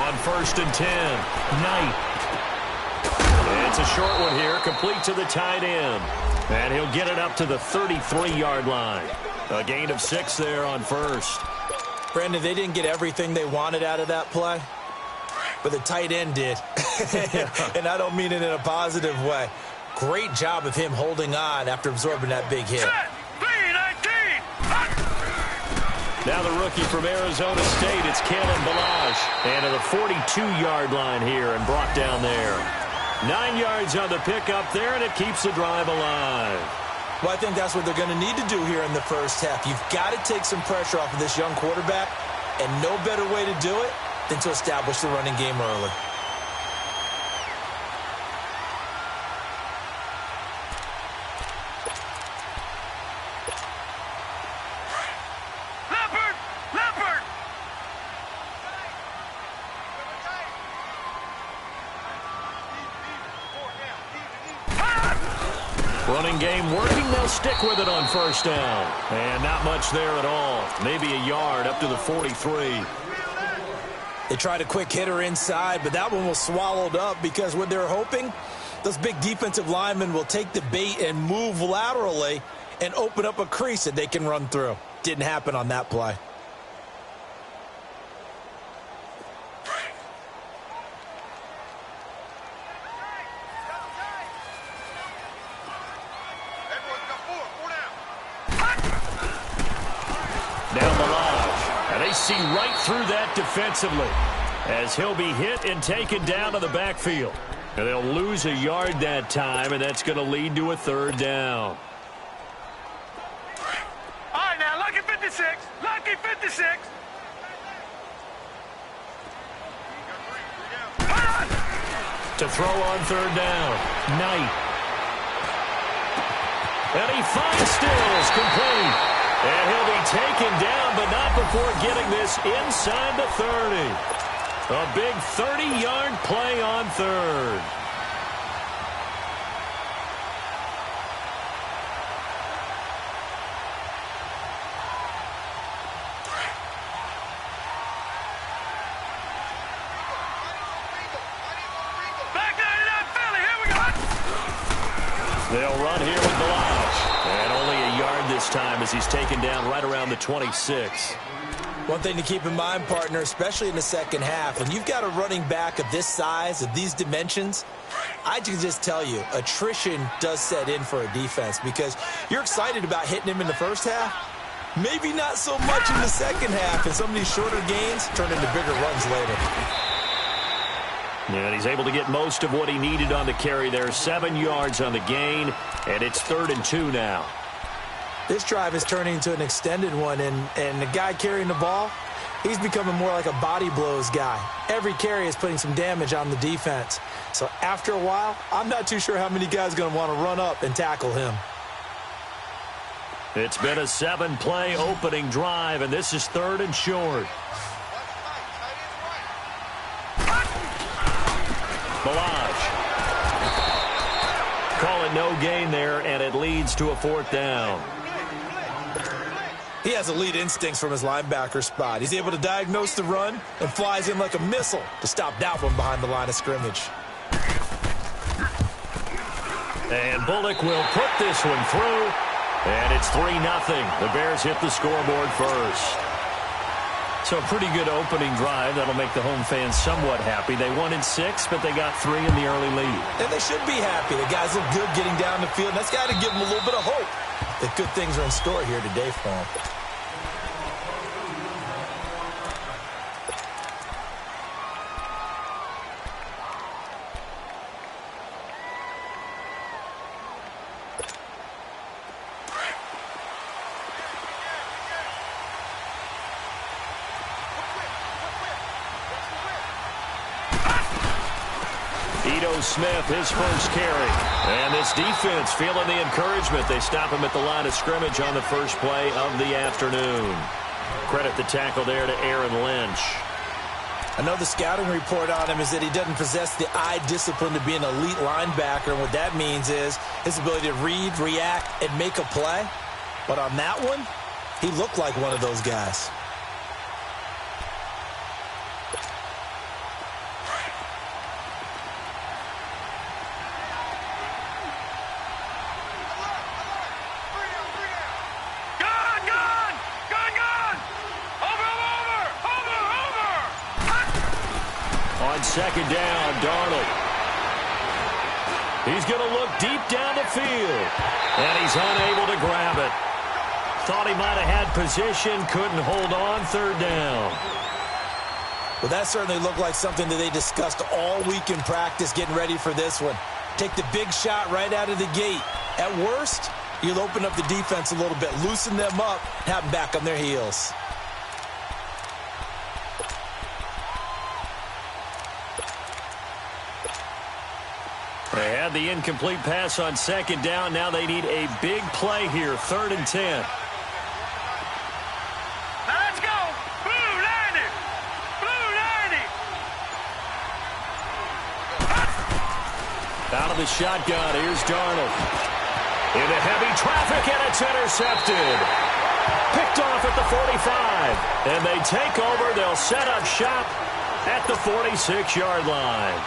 On 1st and 10, Knight. It's a short one here, complete to the tight end. And he'll get it up to the 33-yard line. A gain of 6 there on 1st. Brandon, they didn't get everything they wanted out of that play, but the tight end did. And I don't mean it in a positive way. Great job of him holding on after absorbing that big hit. Now the rookie from Arizona State, it's Kalen Ballage. And to the 42-yard line here and brought down there. 9 yards on the pickup there, and it keeps the drive alive. Well, I think that's what they're going to need to do here in the first half. You've got to take some pressure off of this young quarterback, and no better way to do it than to establish the running game early. Running game working. They'll stick with it on 1st down. And not much there at all. Maybe a yard up to the 43. They tried a quick hitter inside, but that one was swallowed up because what they're hoping, those big defensive linemen will take the bait and move laterally and open up a crease that they can run through. Didn't happen on that play. See right through that defensively as he'll be hit and taken down to the backfield. And they'll lose a yard that time, and that's going to lead to a 3rd down. All right, now, lucky 56. Lucky 56. To throw on 3rd down, Knight. And he finds Stills complete. And he'll be taken down, but not before getting this inside the 30. A big 30-yard play on 3rd. Back 99 Philly, here we go. They'll run here with Ballage. And only a yard this time as he's taken down right around the 26. One thing to keep in mind, partner, especially in the second half, when you've got a running back of this size, of these dimensions, I can just tell you, attrition does set in for a defense because you're excited about hitting him in the first half. Maybe not so much in the second half, and some of these shorter gains turn into bigger runs later. And he's able to get most of what he needed on the carry there. 7 yards on the gain, and it's 3rd and 2 now. This drive is turning into an extended one, and the guy carrying the ball, he's becoming more like a body blows guy. Every carry is putting some damage on the defense. So after a while, I'm not too sure how many guys are going to want to run up and tackle him. It's been a 7-play opening drive, and this is 3rd and short. Ballage. Call it no gain there, and it leads to a 4th down. He has elite instincts from his linebacker spot. He's able to diagnose the run and flies in like a missile to stop that one behind the line of scrimmage. And Bullock will put this one through, and it's 3-0. The Bears hit the scoreboard first. So a pretty good opening drive. That'll make the home fans somewhat happy. They wanted 6, but they got 3 in the early lead. And they should be happy. The guys look good getting down the field. And that's got to give them a little bit of hope that good things are in store here today for them. Smith, his first carry. And this defense feeling the encouragement. They stop him at the line of scrimmage on the first play of the afternoon. Credit the tackle there to Aaron Lynch. I know the scouting report on him is that he doesn't possess the eye discipline to be an elite linebacker. And what that means is his ability to read, react, and make a play. But on that one, he looked like one of those guys. On second down, Darnold. He's going to look deep down the field. And he's unable to grab it. Thought he might have had position, couldn't hold on, third down. Well, that certainly looked like something that they discussed all week in practice getting ready for this one. Take the big shot right out of the gate. At worst, you'll open up the defense a little bit, loosen them up, have them back on their heels. They had the incomplete pass on second down. Now they need a big play here, 3rd and 10. Let's go. Blue 90. Blue 90. Out of the shotgun, here's Darnold. Into heavy traffic, and it's intercepted. Picked off at the 45. And they take over. They'll set up shop at the 46-yard line.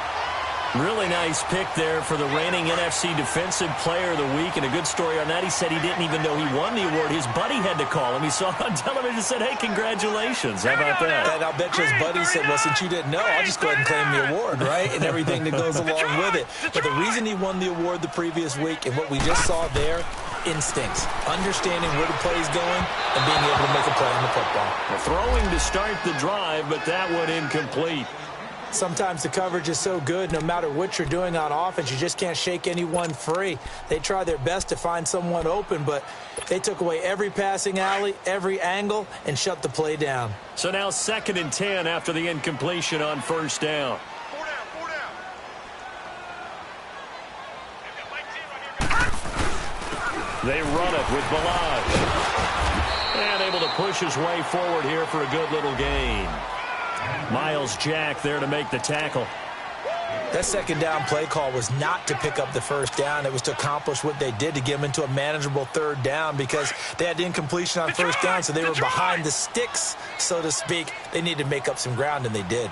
Really nice pick there for the reigning NFC Defensive Player of the Week. And a good story on that. He said he didn't even know he won the award. His buddy had to call him. He saw it on television and said, hey, congratulations. How about that? And I'll bet you his buddy said, well, since you didn't know, I'll just go ahead and claim the award, right? And everything that goes along with it. But the reason he won the award the previous week and what we just saw there, instincts, understanding where the play is going and being able to make a play on the football. Well, throwing to start the drive, but that one incomplete. Sometimes the coverage is so good, no matter what you're doing on offense, you just can't shake anyone free. They try their best to find someone open, but they took away every passing alley, every angle, and shut the play down. So now 2nd and 10 after the incompletion on 1st down. They run it with Balaj. And able to push his way forward here for a good little gain. Miles Jack there to make the tackle. That second down play call was not to pick up the first down. It was to accomplish what they did to get them into a manageable 3rd down because they had incompletion on 1st down, so they were behind the sticks, so to speak. They needed to make up some ground, and they did.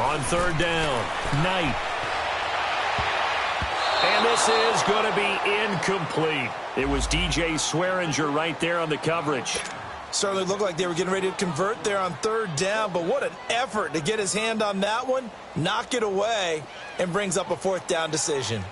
On 3rd down, Knight. And this is going to be incomplete. It was DJ Swearinger right there on the coverage. Certainly looked like they were getting ready to convert there on 3rd down, but what an effort to get his hand on that one, knock it away, and brings up a 4th down decision.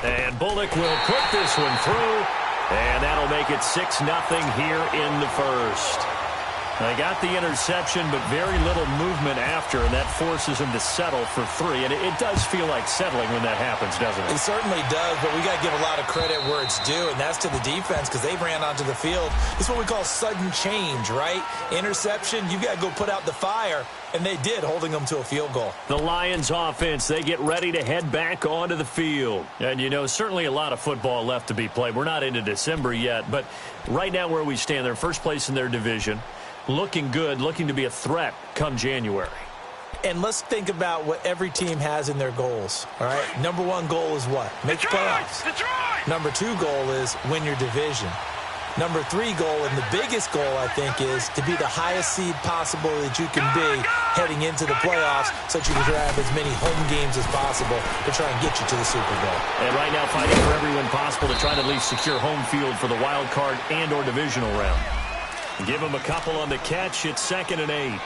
And Bullock will put this one through, and that'll make it 6-0 here in the first. They got the interception, but very little movement after, and that forces them to settle for 3. And it does feel like settling when that happens, doesn't it? It certainly does, but we got to give a lot of credit where it's due, and that's to the defense because they ran onto the field. It's what we call sudden change, right? Interception, you got to go put out the fire, and they did, holding them to a field goal. The Lions offense, they get ready to head back onto the field. And, you know, certainly a lot of football left to be played. We're not into December yet, but right now where we stand, they're first place in their division. Looking good, looking to be a threat come January. And let's think about what every team has in their goals, all right? Number 1 goal is what? Make the playoffs. Number 2 goal is win your division. Number 3 goal, and the biggest goal, I think, is to be the highest seed possible that you can be heading into the playoffs so that you can have as many home games as possible to try and get you to the Super Bowl. And right now fighting for everyone possible to try to at least secure home field for the wild card and or divisional round. Give him a couple on the catch. It's 2nd and 8.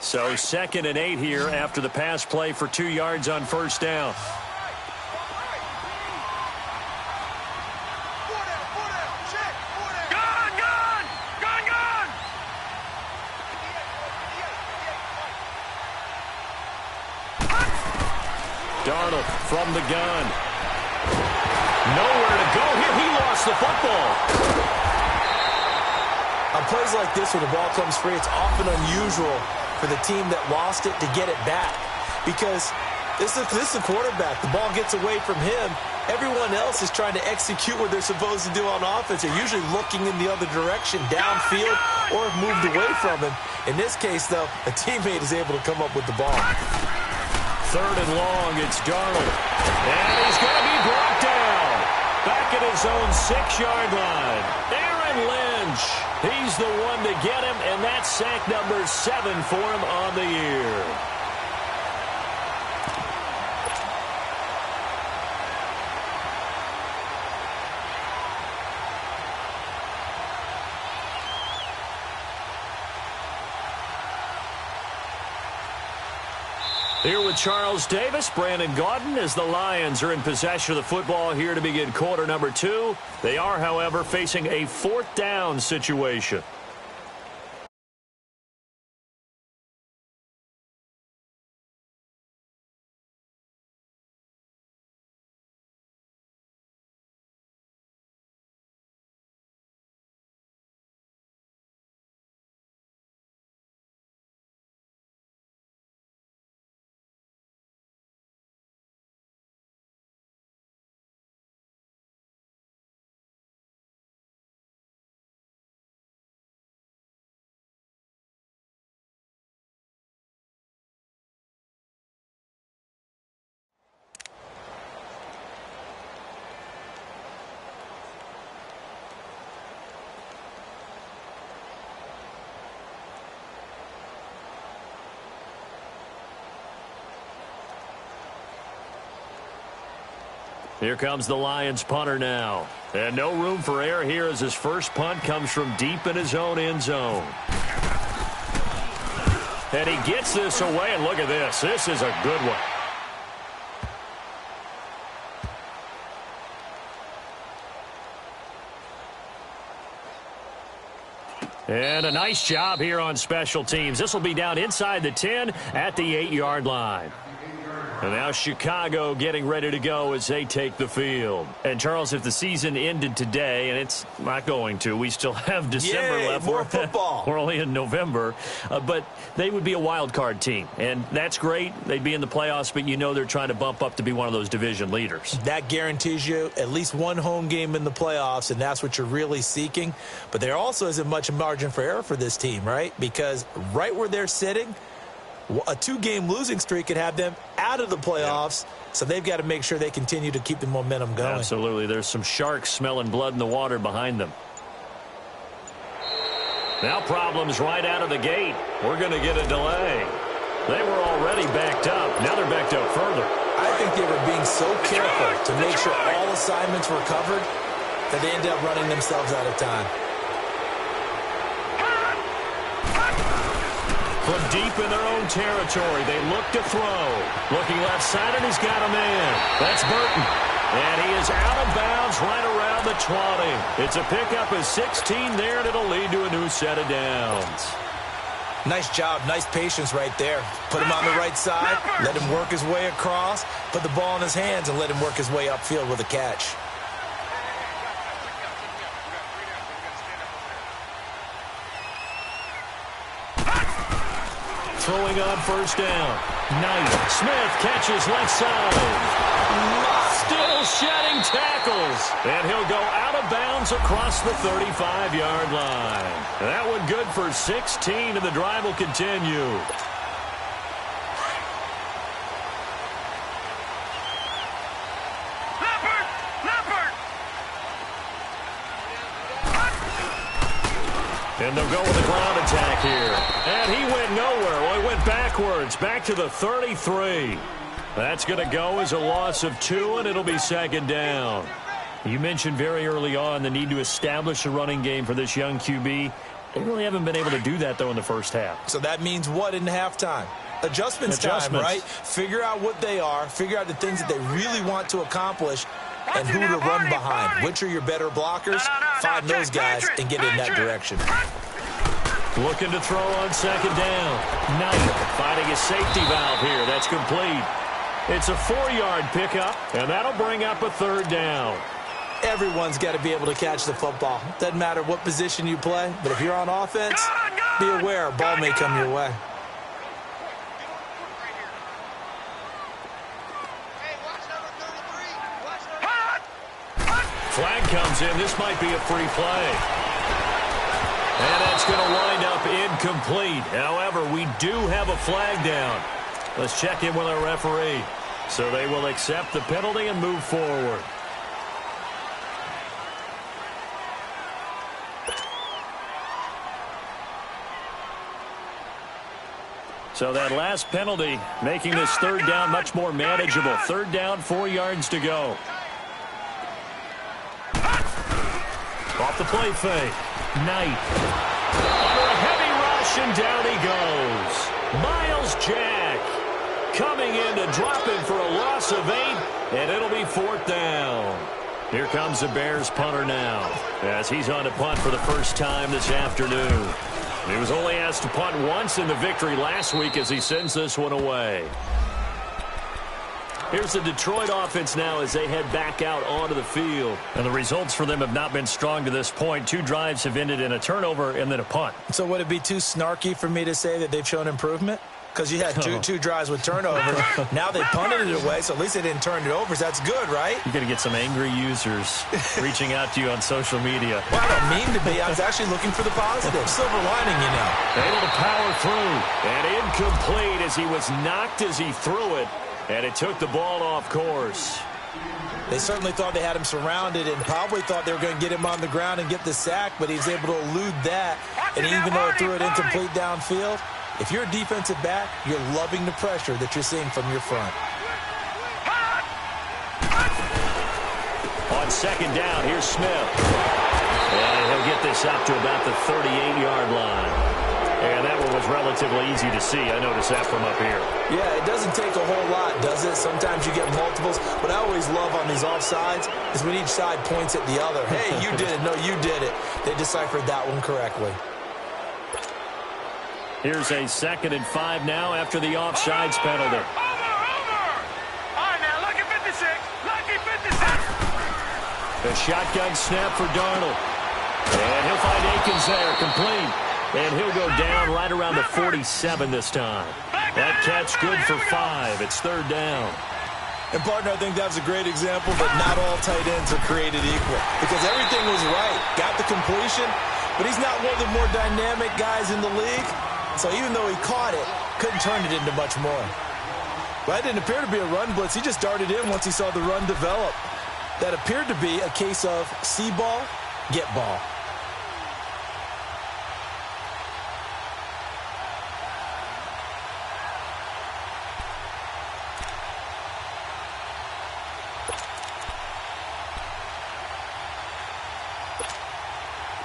So 2nd and 8 here after the pass play for 2 yards on 1st down. Darnold from the gun. Nowhere to go here. He lost the football. On plays like this where the ball comes free, it's often unusual for the team that lost it to get it back. Because this is the quarterback. The ball gets away from him. Everyone else is trying to execute what they're supposed to do on offense. They're usually looking in the other direction, downfield, or have moved away from him. In this case, though, a teammate is able to come up with the ball. 3rd and long. It's Darnold. And he's going to be brought down. Back at his own 6-yard line. Aaron Lynch. He's the one to get him, and that's sack number 7 for him on the year. Here with Charles Davis, Brandon Gaudin, as the Lions are in possession of the football here to begin quarter number 2. They are, however, facing a 4th down situation. Here comes the Lions punter now. And no room for error here as his first punt comes from deep in his own end zone. And he gets this away, and look at this. This is a good one. And a nice job here on special teams. This will be down inside the 10 at the 8-yard line. And now Chicago getting ready to go as they take the field. And, Charles, if the season ended today, and it's not going to, we still have December left. More football. We're only in November. But they would be a wild card team. And that's great. They'd be in the playoffs, but you know they're trying to bump up to be one of those division leaders. That guarantees you at least one home game in the playoffs, and that's what you're really seeking. But there also isn't much margin for error for this team, right? Because right where they're sitting, a 2-game losing streak could have them out of the playoffs, so they've got to make sure they continue to keep the momentum going. Absolutely. There's some sharks smelling blood in the water behind them. Now problems right out of the gate. We're going to get a delay. They were already backed up. Now they're backed up further. I think they were being so careful to make sure all assignments were covered that they ended up running themselves out of time. From deep in their own territory, they look to throw. Looking left side, and he's got a man. That's Burton. And he is out of bounds right around the 20. It's a pickup of 16 there, and it'll lead to a new set of downs. Nice job, nice patience right there. Put him on the right side, let him work his way across, put the ball in his hands, and let him work his way upfield with a catch. Throwing on first down. Knight. Smith catches left side. Still shedding tackles. And he'll go out of bounds across the 35-yard line. That one good for 16, and the drive will continue. And they'll go with a ground attack here. And he went nowhere. Well, he went backwards, back to the 33. That's going to go as a loss of 2, and it'll be second down. You mentioned very early on the need to establish a running game for this young QB. They really haven't been able to do that, though, in the first half. So that means what in halftime? Adjustments time, right? Figure out what they are, figure out the things that they really want to accomplish, and who to run behind. Which are your better blockers? Find those guys and get in that direction. Looking to throw on second down. Knight finding a safety valve here. That's complete. It's a 4-yard pickup, and that'll bring up a third down. Everyone's got to be able to catch the football. Doesn't matter what position you play, but if you're on offense, be aware a ball may come your way. Flag comes in. This might be a free play. And that's going to wind up incomplete. However, we do have a flag down. Let's check in with our referee. So they will accept the penalty and move forward. So that last penalty making this third down much more manageable. Third down, 4 yards to go. Off the play fake. Knight. Under a heavy rush, and down he goes. Miles Jack coming in to drop him for a loss of 8, and it'll be 4th down. Here comes the Bears punter now, as he's on to punt for the first time this afternoon. He was only asked to punt once in the victory last week as he sends this one away. Here's the Detroit offense now as they head back out onto the field. And the results for them have not been strong to this point. 2 drives have ended in a turnover and then a punt. So would it be too snarky for me to say that they've shown improvement? Because you had two drives with turnovers. Now they punted it away, so at least they didn't turn it over. So that's good, right? You're going to get some angry users reaching out to you on social media. Well, I don't mean to be. I was actually looking for the positive. Silver lining, you know. Able to power through. And incomplete as he was knocked as he threw it. And it took the ball off course. They certainly thought they had him surrounded and probably thought they were going to get him on the ground and get the sack, but he was able to elude that. And even though it threw it incomplete downfield, if you're a defensive back, you're loving the pressure that you're seeing from your front. On second down, here's Smith. And he'll get this up to about the 38-yard line. And that one was relatively easy to see. I noticed that from up here. Yeah, it doesn't take a whole lot, does it? Sometimes you get multiples. What I always love on these offsides is when each side points at the other. Hey, you did it. No, you did it. They deciphered that one correctly. Here's a 2nd and 5 now after the offsides penalty. Over! All right, now, lucky 56. Lucky 56. The shotgun snap for Darnold. And he'll find Akins there, complete. And he'll go down right around the 47 this time. That catch good for 5. It's 3rd down. And, partner, I think that was a great example, but not all tight ends are created equal. Because everything was right. Got the completion, but he's not one of the more dynamic guys in the league. So even though he caught it, couldn't turn it into much more. But that didn't appear to be a run blitz. He just darted in once he saw the run develop. That appeared to be a case of see ball, get ball.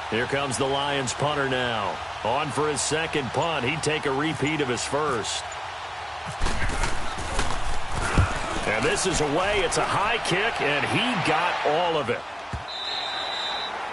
Here comes the Lions punter now. On for his 2nd punt. He'd take a repeat of his first. And this is away. It's a high kick, and he got all of it.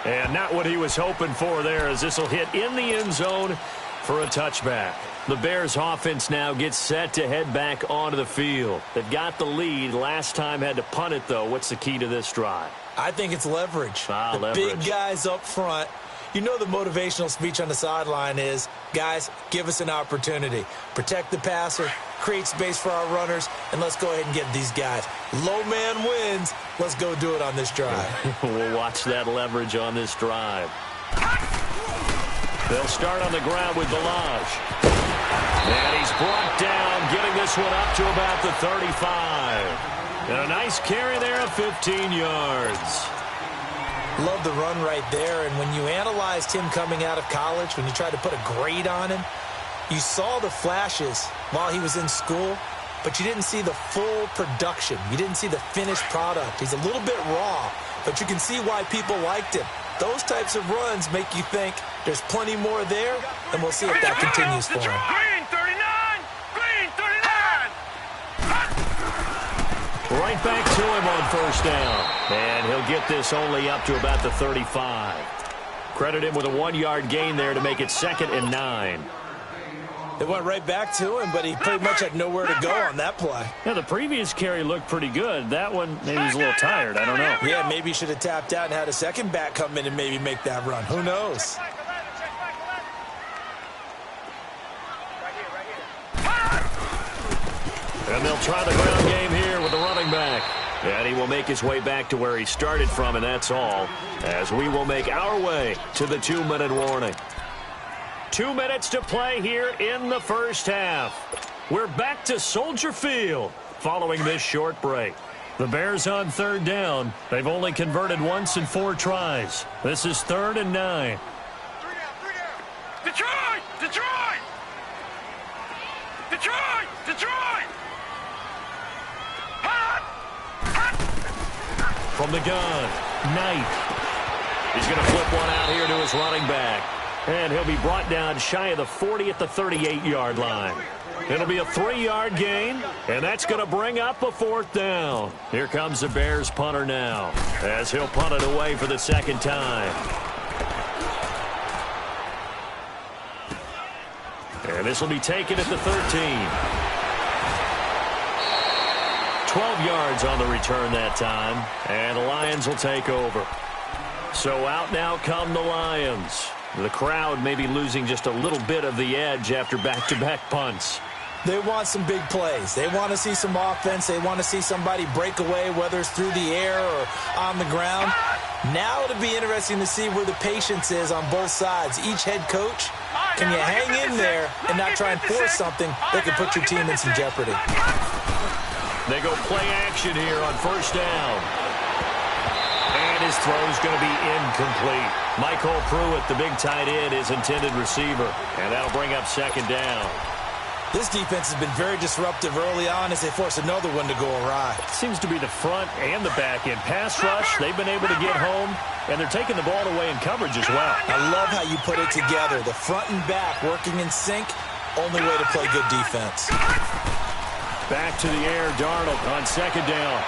And not what he was hoping for there, as this will hit in the end zone for a touchback. The Bears offense now gets set to head back onto the field. They've got the lead. Last time had to punt it, though. What's the key to this drive? I think it's leverage. Leverage. Big guys up front. You know the motivational speech on the sideline is, guys, give us an opportunity. Protect the passer, create space for our runners, and let's go ahead and get these guys. Low man wins. Let's go do it on this drive. We'll watch that leverage on this drive. They'll start on the ground with Balaj. And he's brought down, getting this one up to about the 35. And a nice carry there of 15 yards. Love the run right there, and when you analyzed him coming out of college, when you tried to put a grade on him, you saw the flashes while he was in school, but you didn't see the full production. You didn't see the finished product. He's a little bit raw, but you can see why people liked him. Those types of runs make you think there's plenty more there, and we'll see if that continues for him. Green 39! Green 39! Right back to him on 1st down. And he'll get this only up to about the 35. Credit him with a 1-yard gain there to make it 2nd and 9. It went right back to him, but he pretty much had nowhere to go on that play. Yeah, the previous carry looked pretty good. That one, maybe he's a little tired. I don't know. Yeah, maybe he should have tapped out and had a second back come in and maybe make that run. Who knows? And they'll try the ground game here with the running back. And he will make his way back to where he started from, and that's all, as we will make our way to the 2-minute warning. 2 minutes to play here in the first half. We're back to Soldier Field following this short break. The Bears on third down. They've only converted once in 4 tries. This is 3rd and 9. Detroit! Detroit! Detroit! Detroit! Hot! Hot! From the gun, Knight. He's going to flip one out here to his running back. And he'll be brought down shy of the 40 at the 38-yard line. It'll be a 3-yard gain, and that's going to bring up a 4th down. Here comes the Bears punter now, as he'll punt it away for the 2nd time. And this will be taken at the 13. 12 yards on the return that time, and the Lions will take over. So out now come the Lions. The crowd may be losing just a little bit of the edge after back-to-back punts. They want some big plays. They want to see some offense. They want to see somebody break away, whether it's through the air or on the ground. Now it'll be interesting to see where the patience is on both sides. Each head coach, can you hang in there and not try and force something that could put your team in some jeopardy? They go play action here on 1st down. And his throw's going to be incomplete. Michael Pruitt, the big tight end, is intended receiver. And that'll bring up 2nd down. This defense has been very disruptive early on as they force another one to go awry. Seems to be the front and the back end. Pass rush, they've been able to get home, and they're taking the ball away in coverage as well. I love how you put it together. The front and back working in sync, only way to play good defense. Back to the air, Darnold on 2nd down.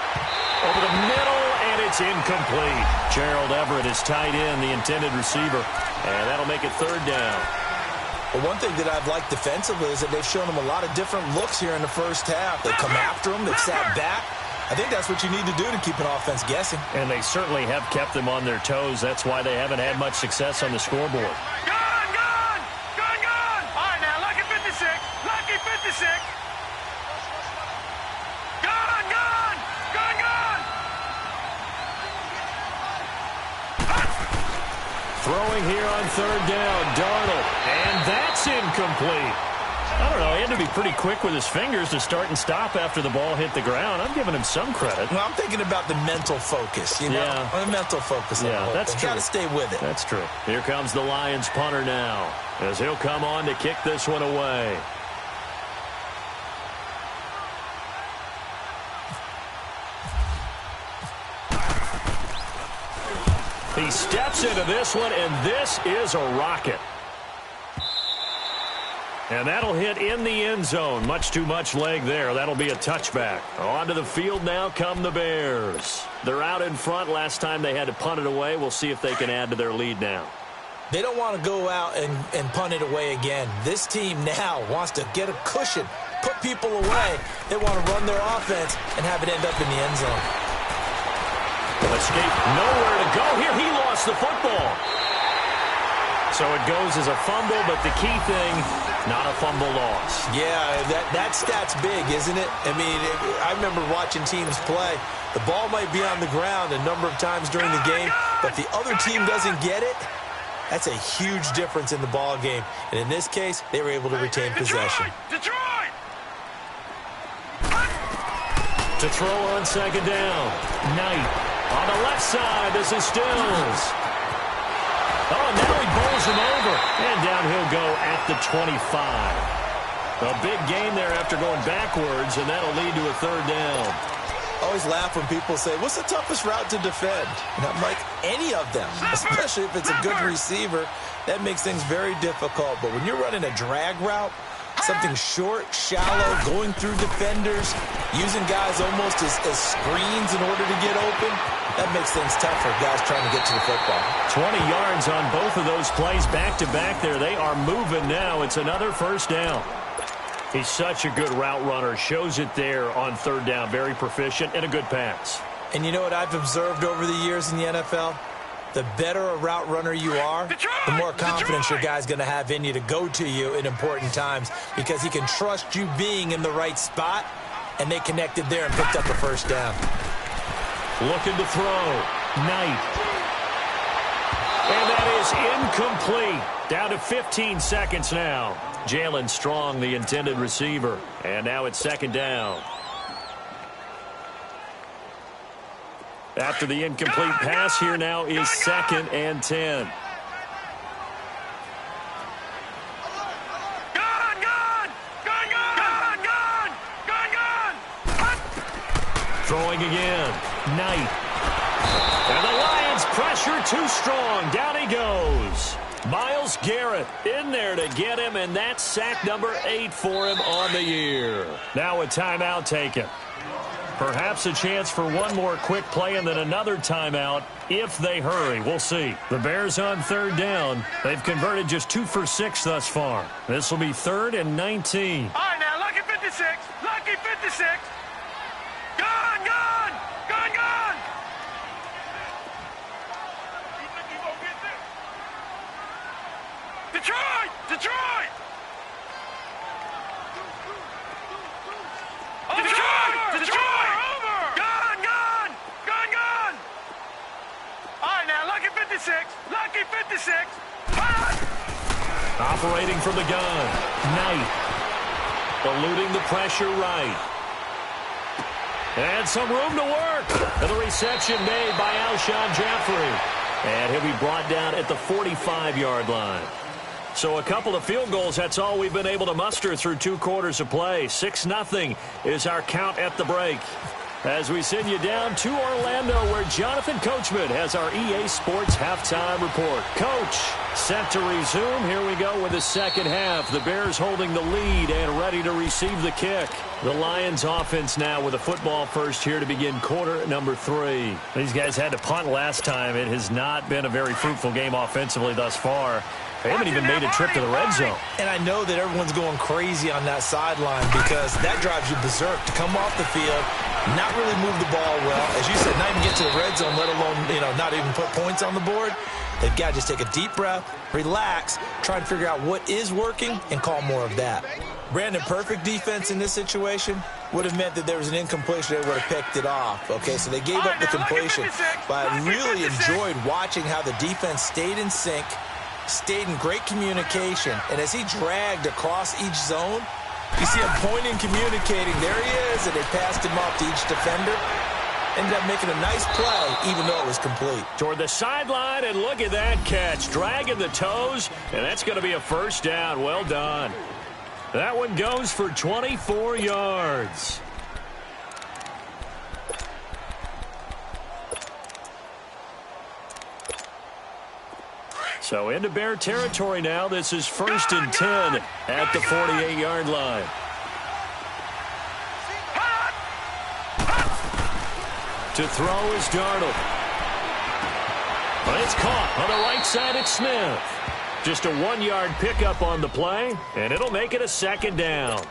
Over the middle, and it's incomplete. Gerald Everett is tight end, the intended receiver, and that'll make it 3rd down. Well, one thing that I've liked defensively is that they've shown them a lot of different looks here in the first half. They've come after them. They've sat back. I think that's what you need to do to keep an offense guessing. And they certainly have kept them on their toes. That's why they haven't had much success on the scoreboard. Gone! Gone! Gone! Gone! All right, now, lucky 56. Lucky 56. Gone! Gone! Gone! Gone! Throwing here on 3rd down, Darnold. And that's incomplete. I don't know, he had to be pretty quick with his fingers to start and stop after the ball hit the ground. I'm giving him some credit. Well, I'm thinking about the mental focus, you know? Yeah. The mental focus. Yeah, that's true. Got to stay with it. That's true. Here comes the Lions punter now, as he'll come on to kick this one away. He steps into this one, and this is a rocket. And that'll hit in the end zone. Much too much leg there. That'll be a touchback. Onto the field now come the Bears. They're out in front. Last time they had to punt it away. We'll see if they can add to their lead now. They don't want to go out and punt it away again. This team now wants to get a cushion, put people away. They want to run their offense and have it end up in the end zone. Escape, nowhere to go here. He lost the football. So it goes as a fumble, but the key thing, not a fumble loss. Yeah, that stat's big, isn't it? I mean, I remember watching teams play. The ball might be on the ground a number of times during the game, but if the other team doesn't get it, that's a huge difference in the ball game. And in this case, they were able to retain possession. Detroit! To throw on 2nd down. Knight on the left side. This is Stills. Oh, now he bowls him over. And down he'll go at the 25. A big gain there after going backwards, and that'll lead to a 3rd down. I always laugh when people say, what's the toughest route to defend? And I'm like, any of them, especially if it's a good receiver. That makes things very difficult. But when you're running a drag route, something short, shallow, going through defenders, using guys almost as screens in order to get open, that makes things tough for guys trying to get to the football. 20 yards on both of those plays back-to-back there. They are moving now. It's another 1st down. He's such a good route runner. Shows it there on 3rd down. Very proficient and a good pass. And you know what I've observed over the years in the NFL? The better a route runner you are, the more confidence your guy's going to have in you to go to you in important times because he can trust you being in the right spot, and they connected there and picked up the 1st down. Looking to throw. Knight. And that is incomplete. Down to 15 seconds now. Jalen Strong, the intended receiver. And now it's second down. After the incomplete pass, here now is second and 10. Throwing again. Knight. And the Lions pressure too strong. Down he goes. Myles Garrett in there to get him, and that's sack number 8 for him on the year. Now a timeout taken. Perhaps a chance for one more quick play and then another timeout if they hurry. We'll see. The Bears on third down. They've converted just 2 for 6 thus far. This will be 3rd and 19. All right, now, lucky 56. Lucky 56. Gone, gone. Gone, gone. Detroit! Detroit! Detroit! Detroit! Over! Gone, gone! Gone, gone! All right, now, lucky 56. Lucky 56. Hot! Operating from the gun. Knight. Eluding the pressure right. And some room to work. And the reception made by Alshon Jeffrey. And he'll be brought down at the 45-yard line. So a couple of field goals, that's all we've been able to muster through 2 quarters of play. 6-0 is our count at the break. As we send you down to Orlando, where Jonathan Coachman has our EA Sports halftime report. Coach, set to resume. Here we go with the second half. The Bears holding the lead and ready to receive the kick. The Lions offense now with a football first here to begin quarter number 3. These guys had to punt last time. It has not been a very fruitful game offensively thus far. They haven't even made a trip to the red zone. And I know that everyone's going crazy on that sideline because that drives you berserk to come off the field, not really move the ball well. As you said, not even get to the red zone, let alone, not even put points on the board. They've got to just take a deep breath, relax, try and figure out what is working, and call more of that. Brandon, perfect defense in this situation would have meant that there was an incompletion. They would have picked it off. Okay, so they gave up the completion. But I really enjoyed watching how the defense stayed in sync, stayed in great communication, and as he dragged across each zone, you see him pointing, communicating. There he is, and they passed him off to each defender. Ended up making a nice play, even though it was complete. Toward the sideline, and look at that catch. Dragging the toes, and that's going to be a first down. Well done. That one goes for 24 yards. So into Bear territory now. This is 1st and 10 at the 48-yard line. To throw is Darnold. But it's caught on the right side. It's Smith. Just a 1-yard pickup on the play, and it'll make it a second down.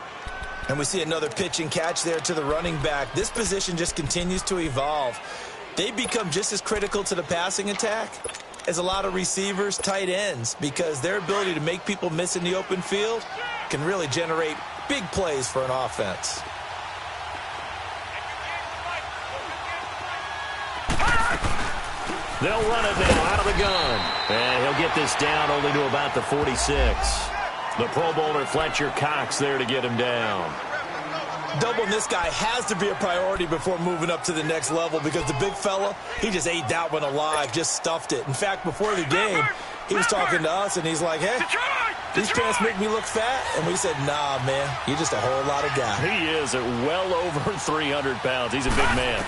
And we see another pitch and catch there to the running back. This position just continues to evolve. They become just as critical to the passing attack as a lot of receivers, tight ends, because their ability to make people miss in the open field can really generate big plays for an offense. They'll run it now out of the gun. And he'll get this down only to about the 46. The Pro Bowler Fletcher Cox there to get him down. Doubling this guy has to be a priority before moving up to the next level because the big fella, he just ate that one alive, just stuffed it. In fact, before the game, he was talking to us, and he's like, hey, these pants make me look fat. And we said, nah, man, you're just a whole lot of guy. He is at well over 300 pounds. He's a big man.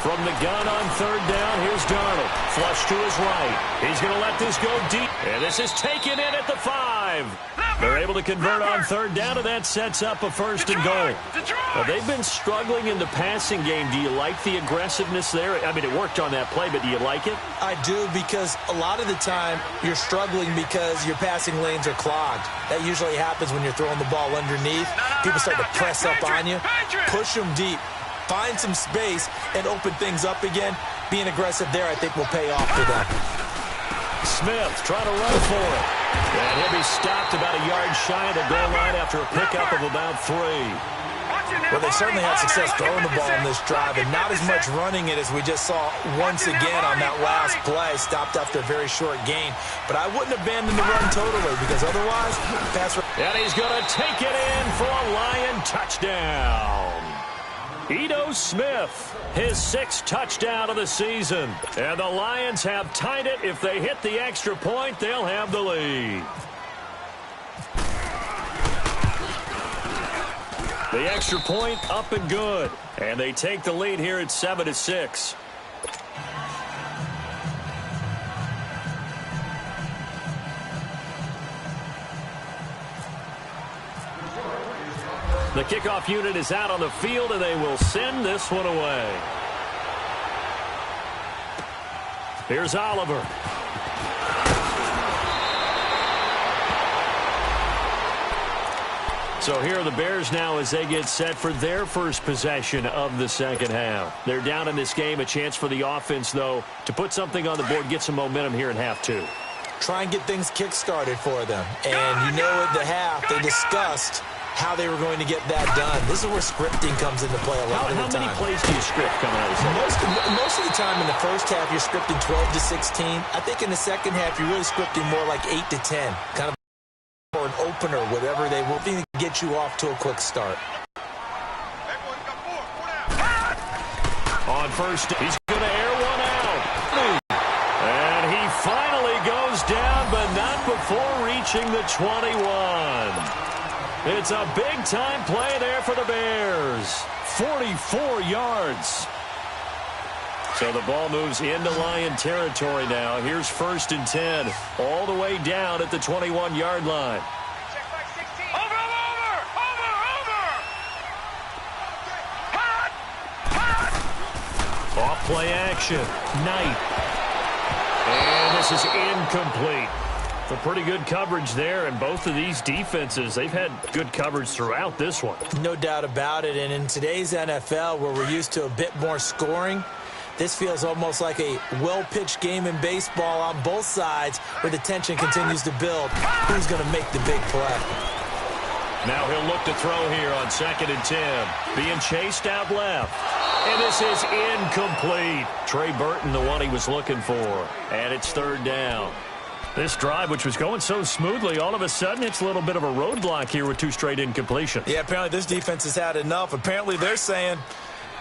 From the gun on third down, here's Darnold. Flush to his right. He's going to let this go deep. And this is taken in at the 5. They're able to convert on third down, and that sets up a 1st and goal. They've been struggling in the passing game. Do you like the aggressiveness there? I mean, it worked on that play, but do you like it? I do, because a lot of the time you're struggling because your passing lanes are clogged. That usually happens when you're throwing the ball underneath. People start to press up on you, push them deep. Find some space and open things up again. Being aggressive there, I think, will pay off for them. Smith trying to run for it. And he'll be stopped about a yard shy of the goal line after a pickup of about 3. Well, they certainly had success throwing the ball in this drive, and not as much running it as we just saw once again on that last play. Stopped after a very short gain. But I wouldn't abandon the run totally, because otherwise, pass. And he's going to take it in for a Lion touchdown. Ito Smith, his 6th touchdown of the season. And the Lions have tied it. If they hit the extra point, they'll have the lead. The extra point up and good. And they take the lead here at 7-6. The kickoff unit is out on the field, and they will send this one away. Here's Oliver. So here are the Bears now as they get set for their first possession of the second half. They're down in this game. A chance for the offense, though, to put something on the board, get some momentum here in half 2. Try and get things kick-started for them. And you know at the half, they discussed how they were going to get that done. This is where scripting comes into play a lot of the time. How many plays do you script coming out of the second? Most of the time in the first half, you're scripting 12 to 16. I think in the second half, you're really scripting more like 8 to 10. Kind of or an opener, whatever they will be to get you off to a quick start. On first, he's going to air one out. And he finally goes down, but not before reaching the 21. It's a big-time play there for the Bears. 44 yards. So the ball moves into Lion territory now. Here's 1st and 10, all the way down at the 21-yard line. Over! Off play action. Knight. And this is incomplete. So pretty good coverage there, and both of these defenses, they've had good coverage throughout this one. No doubt about it, and in today's NFL, where we're used to a bit more scoring, this feels almost like a well-pitched game in baseball on both sides where the tension continues to build. Who's going to make the big play? Now he'll look to throw here on 2nd and 10. Being chased out left. And this is incomplete. Trey Burton, the one he was looking for. And it's 3rd down. This drive, which was going so smoothly, all of a sudden it's a little bit of a roadblock here with 2 straight incompletions. Yeah, apparently this defense has had enough. Apparently they're saying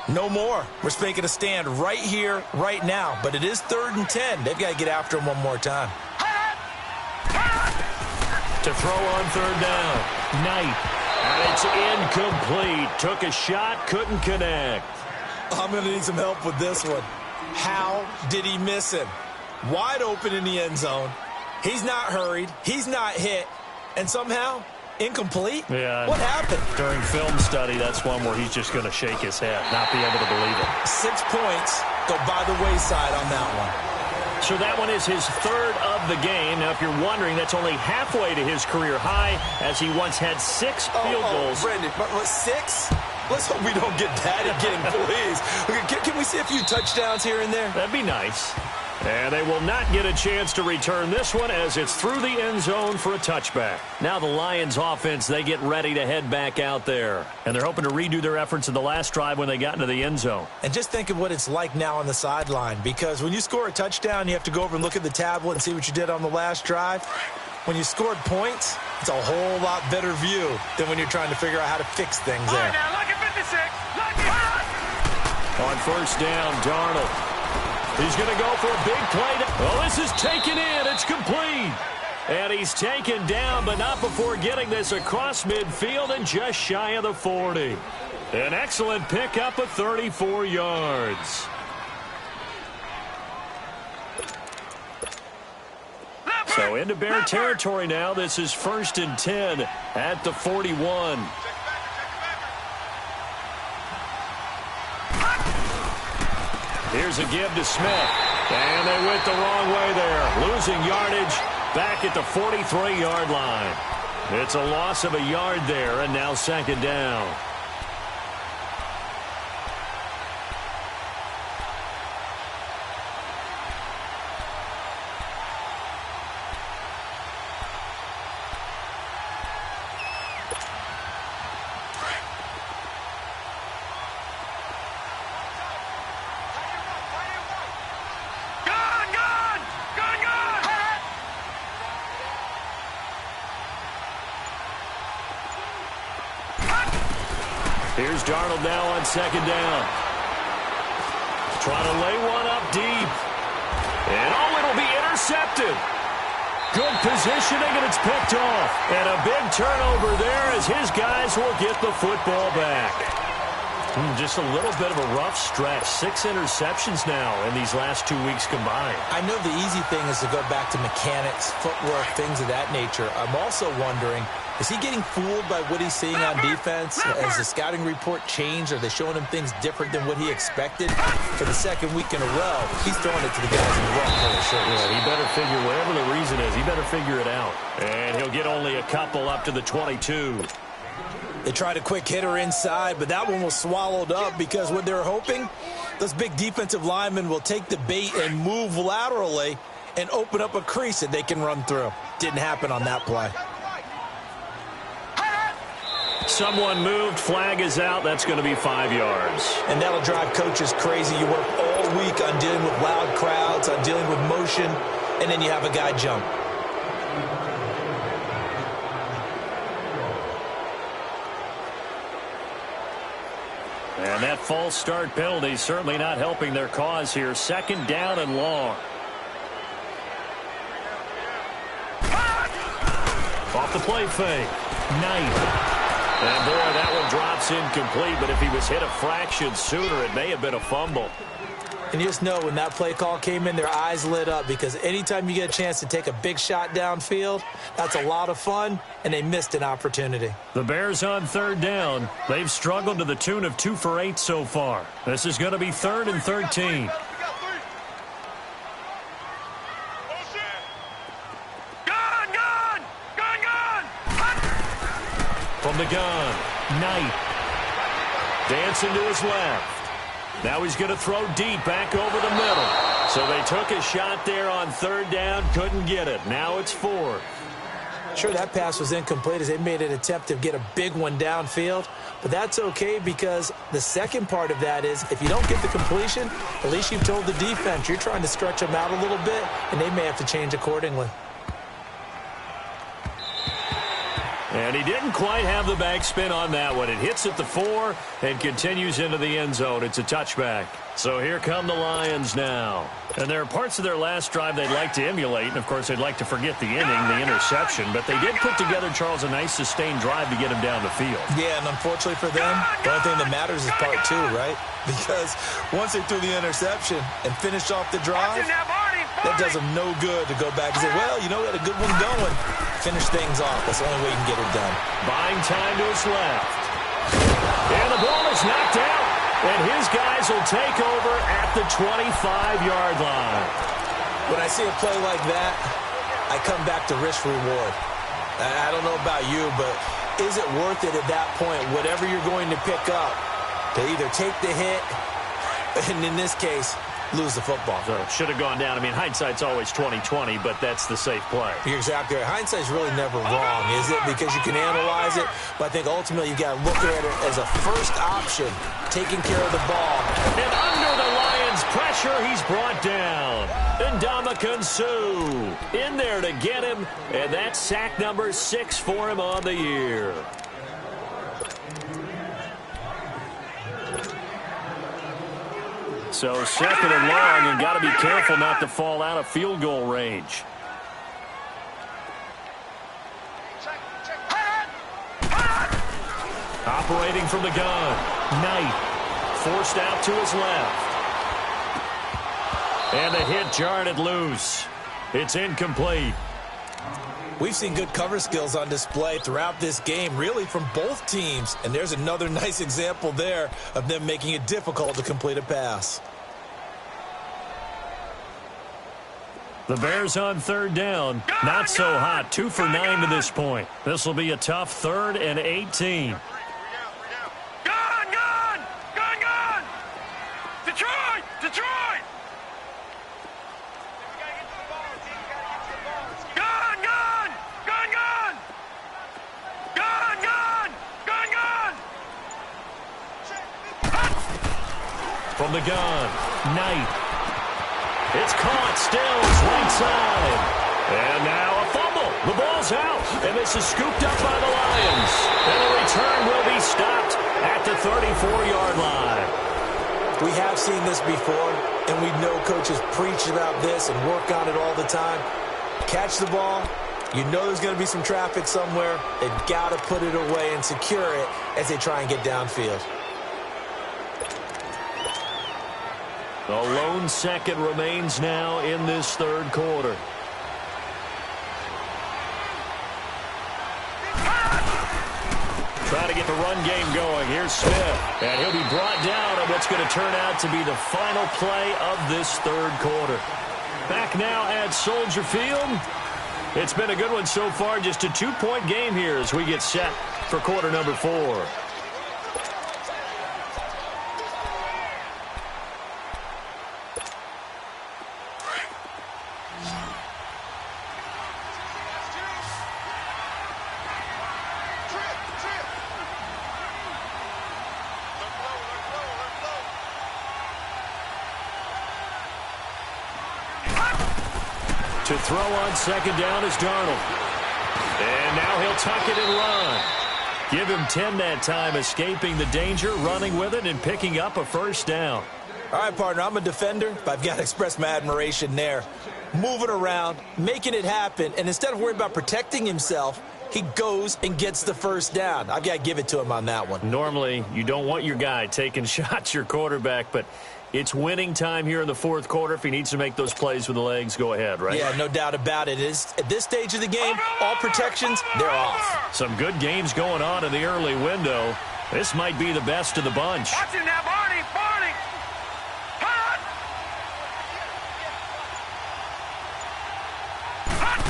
no more. We're making a stand right here, right now. But it is 3rd and 10. They've got to get after him one more time. To throw on 3rd down. Knight. And it's incomplete. Took a shot, couldn't connect. I'm going to need some help with this one. How did he miss him? Wide open in the end zone. He's not hurried. He's not hit. And somehow, incomplete? Yeah. What happened? During film study, that's one where he's just going to shake his head, not be able to believe it. 6 points go by the wayside on that one. So that one is his 3rd of the game. Now, if you're wondering, that's only halfway to his career high, as he once had 6 field goals. Brendan, but 6? Let's hope we don't get that again, please. Can we see a few touchdowns here and there? That'd be nice. And they will not get a chance to return this one as it's through the end zone for a touchback. Now the Lions offense, they get ready to head back out there. And they're hoping to redo their efforts in the last drive when they got into the end zone. And just think of what it's like now on the sideline, because when you score a touchdown, you have to go over and look at the tablet and see what you did on the last drive. When you scored points, it's a whole lot better view than when you're trying to figure out how to fix things there. All right, now, lucky 56. Lucky. On 1st down, Darnold. He's going to go for a big play. Well, this is taken in. It's complete. And he's taken down, but not before getting this across midfield and just shy of the 40. An excellent pickup of 34 yards. So into Bear territory now. This is 1st and 10 at the 41. Here's a give to Smith. And they went the wrong way there. Losing yardage back at the 43-yard line. It's a loss of a yard there, and now 2nd down. Here's Darnold now on second down. Trying to lay one up deep. And, it'll be intercepted. Good positioning, and it's picked off. And a big turnover there as his guys will get the football back. Just a little bit of a rough stretch. 6 interceptions now in these last 2 weeks combined. I know the easy thing is to go back to mechanics, footwork, things of that nature. I'm also wondering, is he getting fooled by what he's seeing on defense? Has the scouting report changed? Are they showing him things different than what he expected? For the second week in a row, he's throwing it to the guys in the wrong color shirts. Yeah, he better figure, whatever the reason is, he better figure it out. And he'll get only a couple up to the 22. They tried a quick hitter inside, but that one was swallowed up because what they're hoping, those big defensive linemen will take the bait and move laterally and open up a crease that they can run through. Didn't happen on that play. Someone moved. Flag is out. That's going to be 5 yards. And that'll drive coaches crazy. You work all week on dealing with loud crowds, on dealing with motion, and then you have a guy jump. And that false start penalty certainly not helping their cause here. Second down and long. Off the play fake. Knight. And, boy, that one drops incomplete, but if he was hit a fraction sooner, it may have been a fumble. And you just know when that play call came in, their eyes lit up because anytime you get a chance to take a big shot downfield, that's a lot of fun, and they missed an opportunity. The Bears on third down. They've struggled to the tune of 2 for 8 so far. This is going to be 3rd and 13. From the gun, Knight. Dancing to his left. Now he's going to throw deep back over the middle. So they took a shot there on third down, couldn't get it. Now it's 4th. Sure, that pass was incomplete as they made an attempt to get a big one downfield. But that's okay because the second part of that is if you don't get the completion, at least you've told the defense you're trying to stretch them out a little bit, and they may have to change accordingly. And he didn't quite have the backspin on that one. It hits at the 4 and continues into the end zone. It's a touchback. So here come the Lions now. And there are parts of their last drive they'd like to emulate. And, of course, they'd like to forget the inning, the interception. But they did put together, Charles, a nice sustained drive to get him down the field. Yeah, and unfortunately for them, the only thing that matters is part 2, right? Because once they threw the interception and finished off the drive, that does them no good to go back and say, well, you know, we had a good one going. Finish things off. That's the only way you can get it done. Buying time to his left. And the ball is knocked out. And his guys will take over at the 25-yard line. When I see a play like that, I come back to risk-reward. I don't know about you, but is it worth it at that point, whatever you're going to pick up, to either take the hit, and in this case, lose the football? So should have gone down. I mean, hindsight's always 20/20, but that's the safe play. You're exactly right. Hindsight's really never wrong, is it? Because you can analyze it, but I think ultimately you got to look at it as a first option, taking care of the ball. And under the Lions' pressure, he's brought down. And Ndamukong Suh in there to get him, and that's sack number 6 for him on the year. So 2nd and long, and got to be careful not to fall out of field goal range. Operating from the gun, Knight forced out to his left. And the hit jarred it loose. It's incomplete. We've seen good cover skills on display throughout this game, really from both teams. And there's another nice example there of them making it difficult to complete a pass. The Bears on third down. Not so hot. 2 for 9 to this point. This will be a tough 3rd and 18. Detroit! From the gun, Knight. It's caught still. It's right side. And now a fumble. The ball's out. And this is scooped up by the Lions. And the return will be stopped at the 34-yard line. We have seen this before, and we know coaches preach about this and work on it all the time. Catch the ball. You know there's going to be some traffic somewhere. They've got to put it away and secure it as they try and get downfield. The lone second remains now in this third quarter. Trying to get the run game going. Here's Smith. And he'll be brought down on what's going to turn out to be the final play of this third quarter. Back now at Soldier Field. It's been a good one so far. Just a 2-point game here as we get set for quarter number 4. To throw on second down is Darnold. And now he'll tuck it and run. Give him 10 that time, escaping the danger, running with it, and picking up a first down. All right, partner, I'm a defender, but I've got to express my admiration there. Moving around, making it happen, and instead of worrying about protecting himself, he goes and gets the first down. I've got to give it to him on that one. Normally, you don't want your guy taking shots, your quarterback, but it's winning time here in the fourth quarter. If he needs to make those plays with the legs, go ahead, right? Yeah, no doubt about it. At this stage of the game, all protections, they're off. Some good games going on in the early window. This might be the best of the bunch. Watch him now, Barney. Barney. Hot.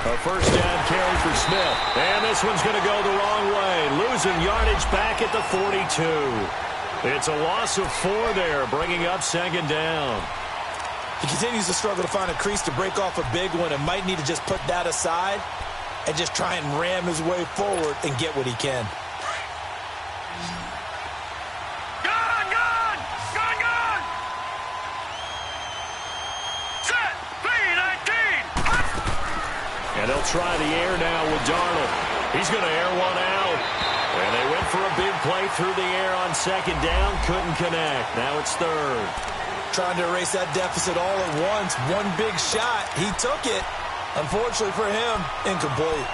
A first down carry for Smith. And this one's going to go the wrong way. Losing yardage back at the 42. It's a loss of 4 there, bringing up second down. He continues to struggle to find a crease to break off a big one and might need to just put that aside and just try and ram his way forward and get what he can. Gun, gun. Gun, gun. Set. P19. And they'll try the air now with Darnold. He's going to air one out. And they went for a big play through the air on second down. Couldn't connect. Now it's third. Trying to erase that deficit all at once. One big shot. He took it. Unfortunately for him, incomplete.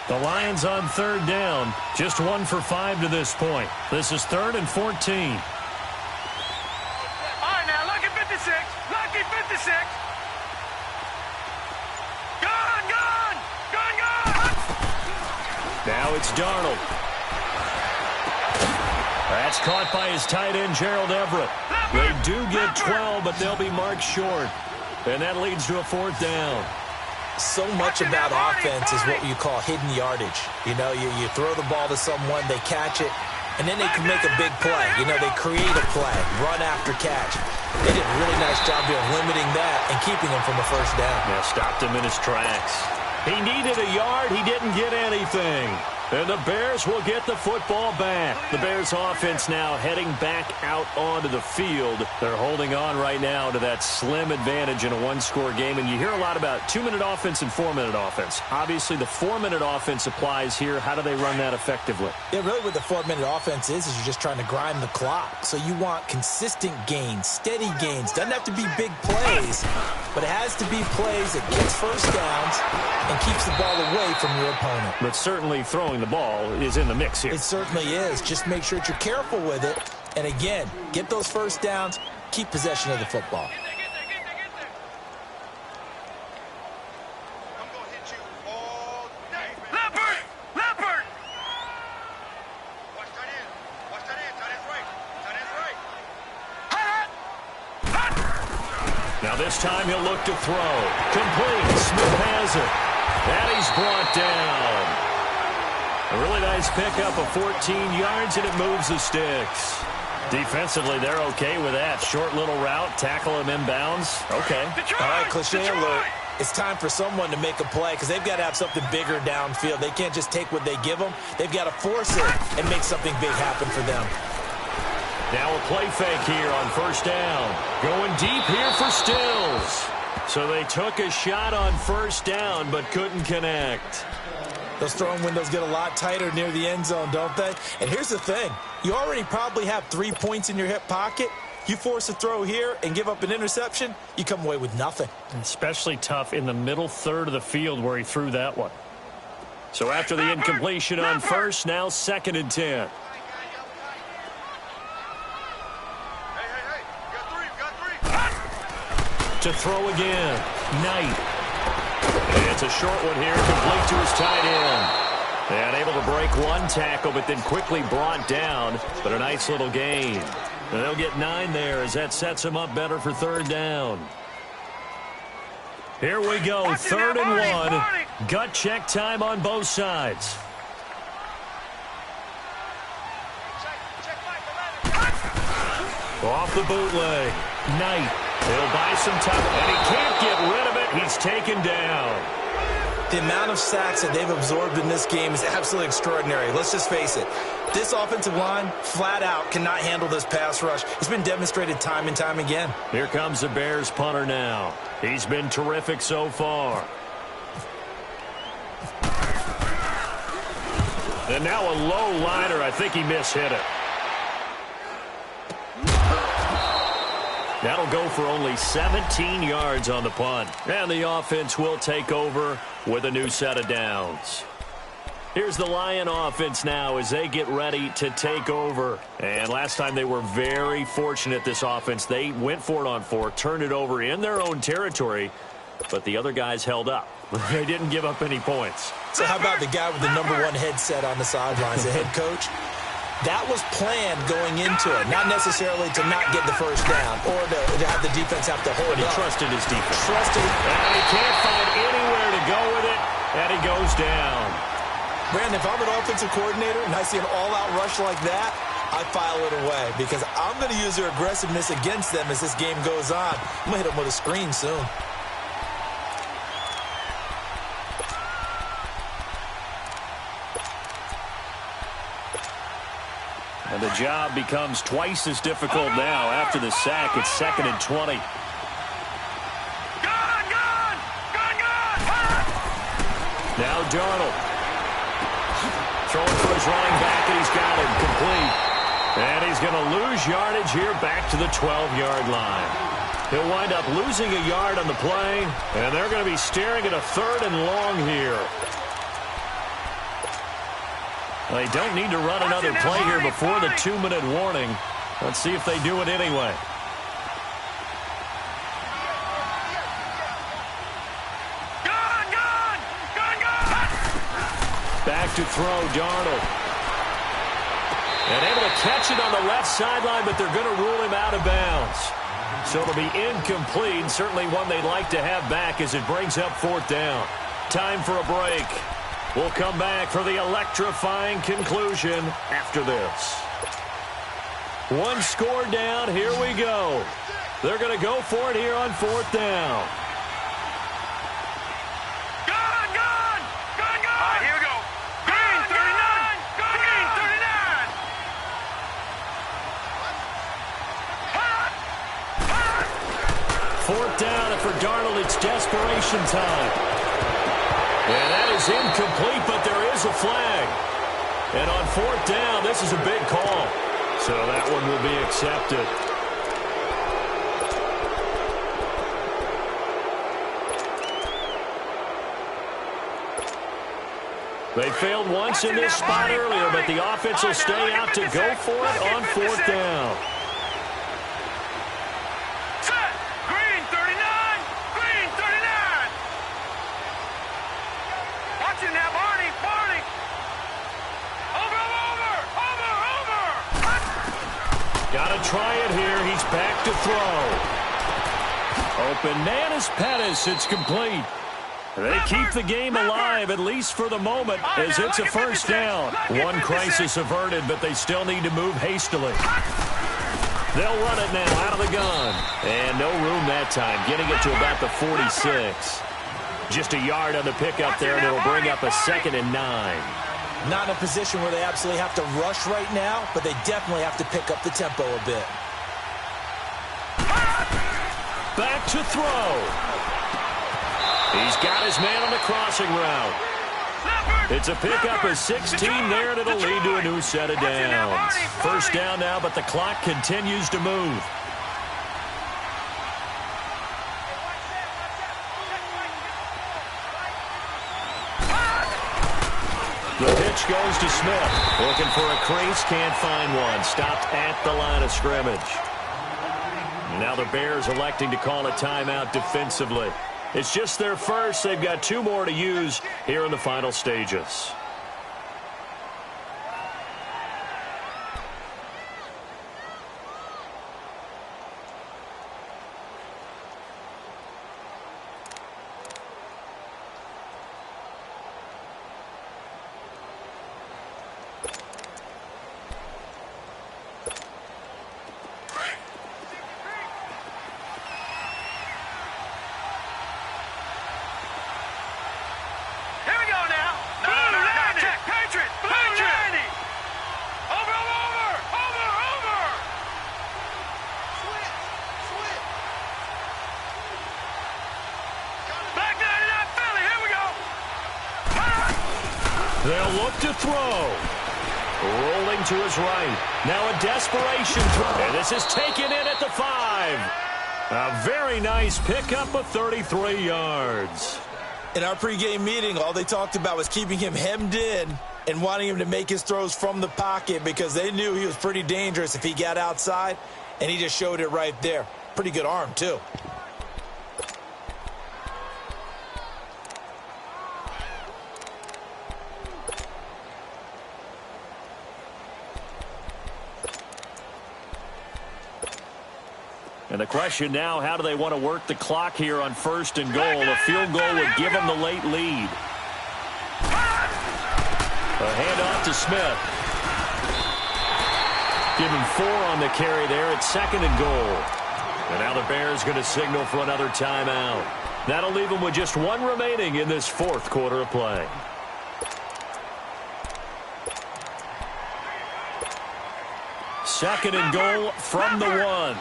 The Lions on third down. Just 1 for 5 to this point. This is 3rd and 14. Lucky 56. Gun, gun. Gun, gun. Now it's Darnold. That's caught by his tight end, Gerald Everett. They do get 12, but they'll be marked short. And that leads to a 4th down. So much about offense is what you call hidden yardage. You know, you throw the ball to someone, they catch it, and then they can make a big play. You know, they create a play, run after catch. They did a really nice job here limiting that and keeping him from a first down. Yeah, stopped him in his tracks. He needed a yard. He didn't get anything. And the Bears will get the football back. The Bears offense now heading back out onto the field. They're holding on right now to that slim advantage in a one-score game. And you hear a lot about 2-minute offense and 4-minute offense. Obviously, the 4-minute offense applies here. How do they run that effectively? Yeah, really what the 4-minute offense is you're just trying to grind the clock. So you want consistent gains, steady gains. Doesn't have to be big plays, but it has to be plays that gets first downs and keeps the ball away from your opponent. But certainly throwing the ball is in the mix here. It certainly is. Just make sure that you're careful with it. And again, get those first downs, keep possession of the football. I'm going to hit you all day. Leopard! Leopard! Watch that in. Watch that in. Tight end's right. Tight end's right. Hot! Hot! Now this time he'll look to throw. Complete. Smith has it. And he's brought down. A really nice pickup of 14 yards, and it moves the sticks. Defensively, they're okay with that. Short little route, tackle him inbounds. Okay. All right, cliche alert. It's time for someone to make a play because they've got to have something bigger downfield. They can't just take what they give them. They've got to force it and make something big happen for them. Now a play fake here on first down. Going deep here for Stills. So they took a shot on first down but couldn't connect. Those throwing windows get a lot tighter near the end zone, don't they? And here's the thing. You already probably have 3 points in your hip pocket. You force a throw here and give up an interception, you come away with nothing. Especially tough in the middle third of the field where he threw that one. So after the incompletion on first, now 2nd and 10. To throw again, Knight. And it's a short one here, complete to his tight end. And able to break one tackle, but then quickly brought down. But a nice little gain. And they'll get 9 there as that sets them up better for 3rd down. Here we go, 3rd and 1. Gut check time on both sides. Off the bootleg, Knight. He'll buy some time, and he can't get rid of it. He's taken down. The amount of sacks that they've absorbed in this game is absolutely extraordinary. Let's just face it. This offensive line, flat out, cannot handle this pass rush. It's been demonstrated time and time again. Here comes the Bears punter now. He's been terrific so far. And now a low liner. I think he mishit it. That'll go for only 17 yards on the punt. And the offense will take over with a new set of downs. Here's the Lion offense now as they get ready to take over. And last time they were very fortunate, this offense. They went for it on 4, turned it over in their own territory, but the other guys held up. They didn't give up any points. So how about the guy with the #1 headset on the sidelines, the head coach? That was planned going into it, not necessarily to not get the first down or to have the defense have to hold But he up. trusted his defense. Trusted. And he can't find anywhere to go with it, and he goes down. Brandon, if I'm an offensive coordinator and I see an all-out rush like that, I file it away because I'm going to use their aggressiveness against them as this game goes on. I'm going to hit them with a screen soon. And the job becomes twice as difficult now after the sack. It's 2nd and 20. Now Darnold. Throwing for his running back, and he's got him complete. And he's going to lose yardage here back to the 12-yard line. He'll wind up losing a yard on the play, and they're going to be staring at a 3rd and long here. They don't need to run another play here before the 2-minute warning. Let's see if they do it anyway. Back to throw, Darnold. And able to catch it on the left sideline, but they're going to rule him out of bounds. So it'll be incomplete, certainly one they'd like to have back as it brings up 4th down. Time for a break. We'll come back for the electrifying conclusion after this. 1 score down. Here we go. They're going to go for it here on 4th down. All right, here we go. Green 39. Green 39. 4th down, and for Darnold, it's desperation time. And that is incomplete, but there is a flag. And on 4th down, this is a big call. So that one will be accepted. They failed once in this spot earlier, but the offense will stay out to go for it on 4th down. Set. Green 39. Green 39. Watching now, Barney. Barney. Over. Got to try it here. He's back to throw. Open Manus Pettis. It's complete. They keep the game alive, at least for the moment, as it's a 1st down. One crisis averted, but they still need to move hastily. They'll run it now out of the gun. And no room that time, getting it to about the 46. Just a yard on the pickup there, and it'll bring up a 2nd and 9. Not in a position where they absolutely have to rush right now, but they definitely have to pick up the tempo a bit. Back to throw. He's got his man on the crossing route. It's a pickup of 16 there, and it'll lead to a new set of downs. First down now, but the clock continues to move. The pitch goes to Smith. Looking for a crease, can't find one. Stopped at the line of scrimmage. Now the Bears electing to call a timeout defensively. It's just their first. They've got 2 more to use here in the final stages. They'll look to throw. Rolling to his right. Now a desperation throw. And this is taken in at the 5. A very nice pickup of 33 yards. In our pregame meeting, all they talked about was keeping him hemmed in and wanting him to make his throws from the pocket because they knew he was pretty dangerous if he got outside, and he just showed it right there. Pretty good arm, too. And the question now, how do they want to work the clock here on 1st and goal? A field goal would give them the late lead. A handoff to Smith. Give him 4 on the carry there at 2nd and goal. And now the Bears going to signal for another timeout. That'll leave them with just 1 remaining in this 4th quarter of play. Second and goal from the 1.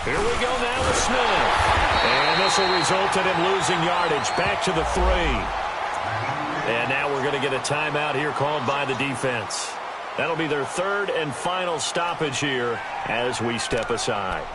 Here we go now with Smith. And this will result in him losing yardage back to the 3. And now we're going to get a timeout here called by the defense. That'll be their 3rd and final stoppage here as we step aside.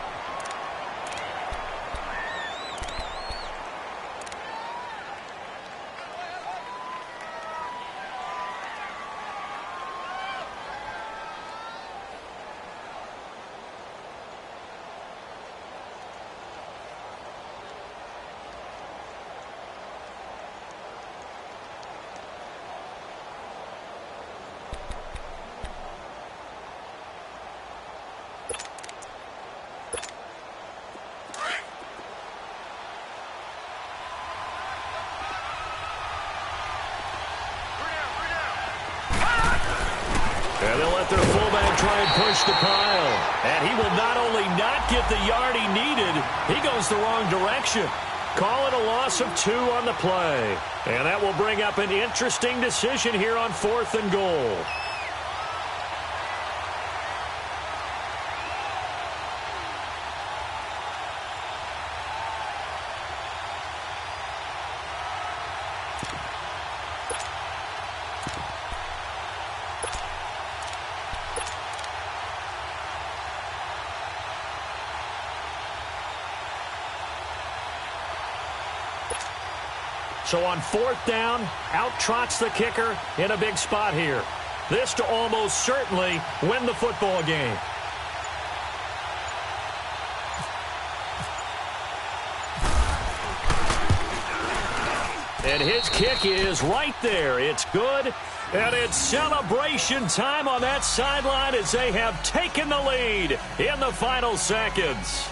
And they'll let their fullback try and push the pile. And he will not only not get the yard he needed, he goes the wrong direction. Call it a loss of 2 on the play. And that will bring up an interesting decision here on 4th and goal. So on 4th down, out trots the kicker in a big spot here. This to almost certainly win the football game. And his kick is right there. It's good. And it's celebration time on that sideline as they have taken the lead in the final seconds.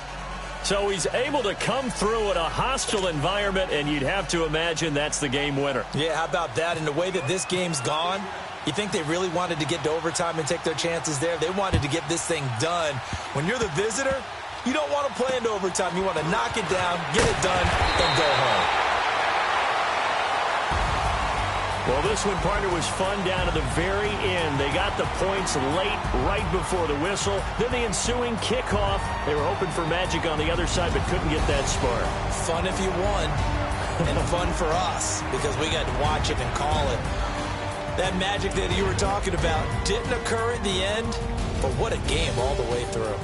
So he's able to come through in a hostile environment, and you'd have to imagine that's the game winner. Yeah, how about that? And the way that this game's gone, you think they really wanted to get to overtime and take their chances there? They wanted to get this thing done. When you're the visitor, you don't want to play into overtime. You want to knock it down, get it done, and go home. Well, This one, partner, was fun down to the very end. They got the points late, right before the whistle. Then the ensuing kickoff. They were hoping for magic on the other side, but couldn't get that spark. Fun if you won, and fun for us, because we got to watch it and call it. That magic that you were talking about didn't occur at the end, but what a game all the way through.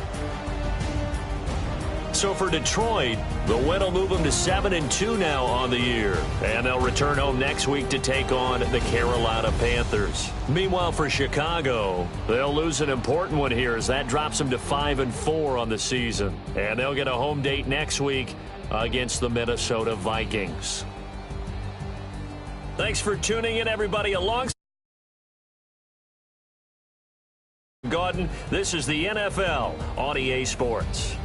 So for Detroit, the win will move them to 7-2 now on the year. And they'll return home next week to take on the Carolina Panthers. Meanwhile, for Chicago, they'll lose an important one here as that drops them to 5-4 on the season. And they'll get a home date next week against the Minnesota Vikings. Thanks for tuning in, everybody. Alongside Gordon, this is the NFL on EA Sports.